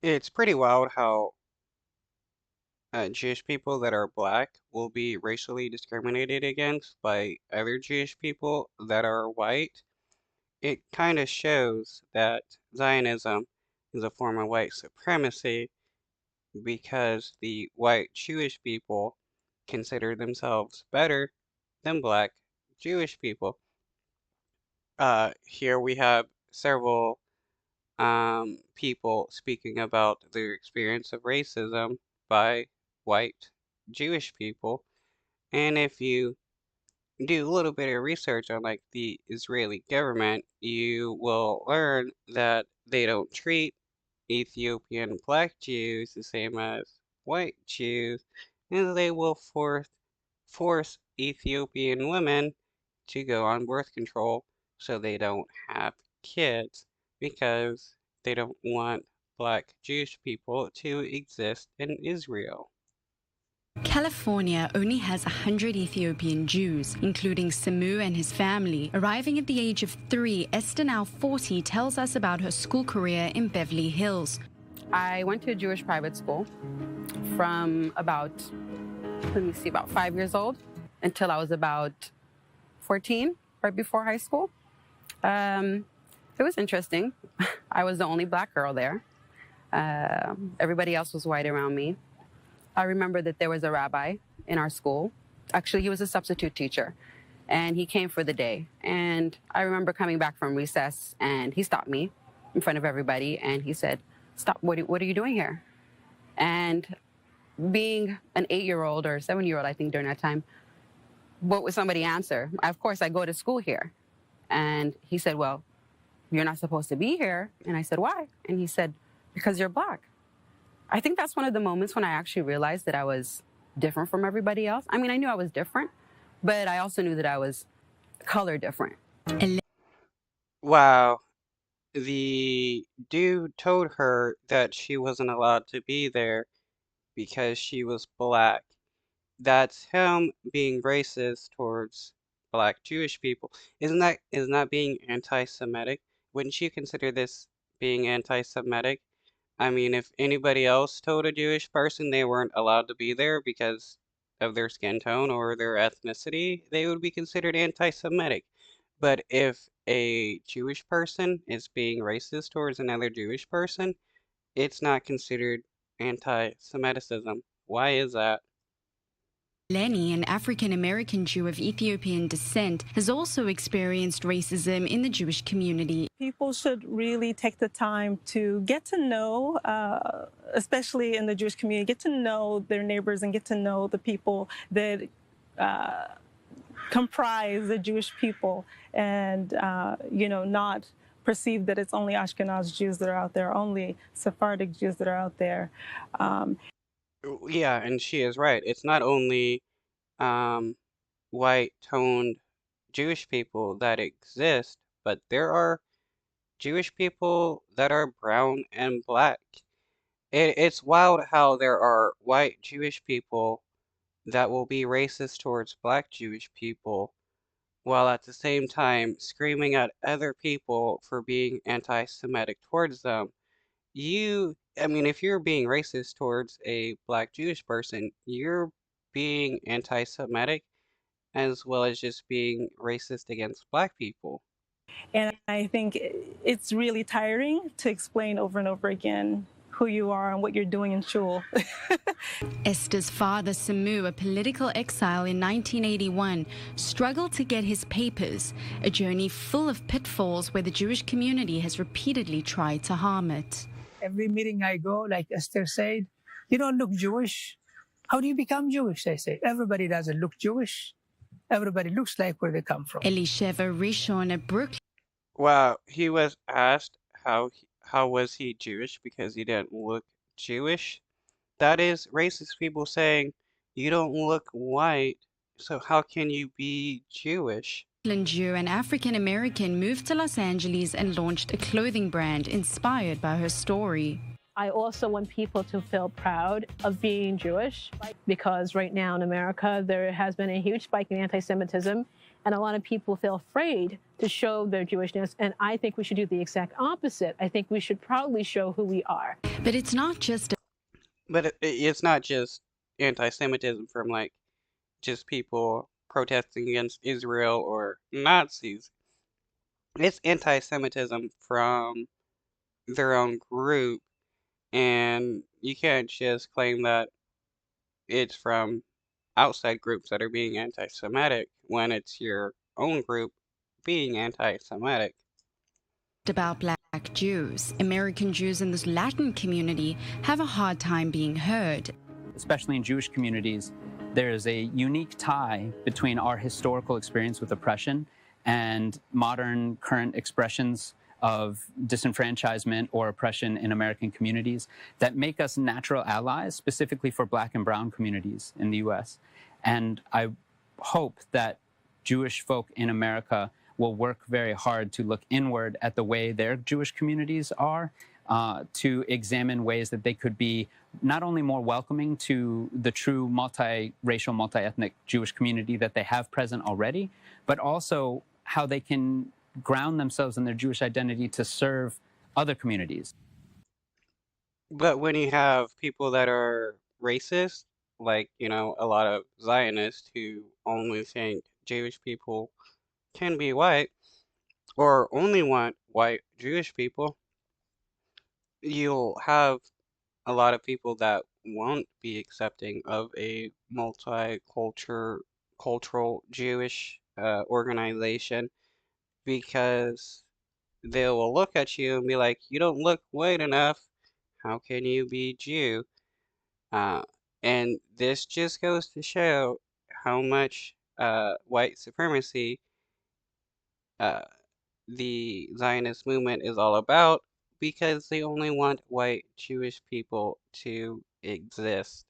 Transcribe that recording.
It's pretty wild how Jewish people that are black will be racially discriminated against by other Jewish people that are white. It kind of shows that Zionism is a form of white supremacy because the white Jewish people consider themselves better than black Jewish people. Here we have several people speaking about their experience of racism by white Jewish people. And if you do a little bit of research on like the Israeli government, you will learn that they don't treat Ethiopian black Jews the same as white Jews, and they will force Ethiopian women to go on birth control so they don't have kids because they don't want black Jewish people to exist in Israel. California only has 100 Ethiopian Jews, including Samu and his family. Arriving at the age of 3, Esther, now 40, tells us about her school career in Beverly Hills. I went to a Jewish private school from about 5 years old until I was about 14, right before high school. It was interesting. I was the only black girl there. Everybody else was white around me. I remember that there was a rabbi in our school. Actually, he was a substitute teacher, and he came for the day. And I remember coming back from recess, and he stopped me in front of everybody, and he said, "Stop, what are you doing here?" And being an 8-year-old or 7-year-old, I think during that time, what would somebody answer? Of course, I go to school here. And he said, "Well, you're not supposed to be here." And I said, "Why?" And he said, "Because you're black." I think that's one of the moments when I actually realized that I was different from everybody else. I mean, I knew I was different, but I also knew that I was color different. Wow, the dude told her that she wasn't allowed to be there because she was black. That's him being racist towards black Jewish people. Isn't that being anti-Semitic? Wouldn't you consider this being anti-Semitic? I mean, if anybody else told a Jewish person they weren't allowed to be there because of their skin tone or their ethnicity, they would be considered anti-Semitic. But if a Jewish person is being racist towards another Jewish person, it's not considered anti-Semiticism. Why is that? Lenny, an African-American Jew of Ethiopian descent, has also experienced racism in the Jewish community. People should really take the time to get to know, especially in the Jewish community, get to know their neighbors and get to know the people that comprise the Jewish people, and not perceive that it's only Ashkenaz Jews that are out there, only Sephardic Jews that are out there. Yeah, and she is right. It's not only um, white-toned Jewish people that exist, but there are Jewish people that are brown and black. It's wild how there are white Jewish people that will be racist towards black Jewish people, while at the same time screaming at other people for being anti-Semitic towards them. I mean, if you're being racist towards a black Jewish person, you're being anti-Semitic as well as just being racist against black people. And I think it's really tiring to explain over and over again who you are and what you're doing in shul. Esther's father, Samu, a political exile in 1981, struggled to get his papers, a journey full of pitfalls where the Jewish community has repeatedly tried to harm it. Every meeting I go, like Esther said, "You don't look Jewish. How do you become Jewish?" They say. Everybody doesn't look Jewish. Everybody looks like where they come from. Elisheva Rishon, a Brooklyn. Wow, he was asked how was he Jewish because he didn't look Jewish. That is racist people saying you don't look white, so how can you be Jewish? Jew and African American moved to Los Angeles and launched a clothing brand inspired by her story. I also want people to feel proud of being Jewish because right now in America, there has been a huge spike in anti-Semitism And a lot of people feel afraid to show their Jewishness. And I think we should do the exact opposite. I think we should proudly show who we are. But it's not just But it's not just anti-Semitism from like just people protesting against Israel or Nazis. It's anti-Semitism from their own group, and you can't just claim that it's from outside groups that are being anti-Semitic when it's your own group being anti-Semitic. about Black Jews. American Jews in this Latin community have a hard time being heard. Especially in Jewish communities, there is a unique tie between our historical experience with oppression and modern current expressions of disenfranchisement or oppression in American communities that make us natural allies, specifically for Black and Brown communities in the US. And I hope that Jewish folk in America will work very hard to look inward at the way their Jewish communities are, to examine ways that they could be not only more welcoming to the true multiracial, multi-ethnic Jewish community that they have present already, but also how they can ground themselves in their Jewish identity to serve other communities. But when you have people that are racist, like, a lot of Zionists who only think Jewish people can be white, or only want white Jewish people, you'll have a lot of people that won't be accepting of a cultural Jewish organization because they will look at you and be like, you don't look white enough. How can you be Jew? Uh, and this just goes to show how much white supremacy uh, the Zionist movement is all about because they only want white Jewish people to exist.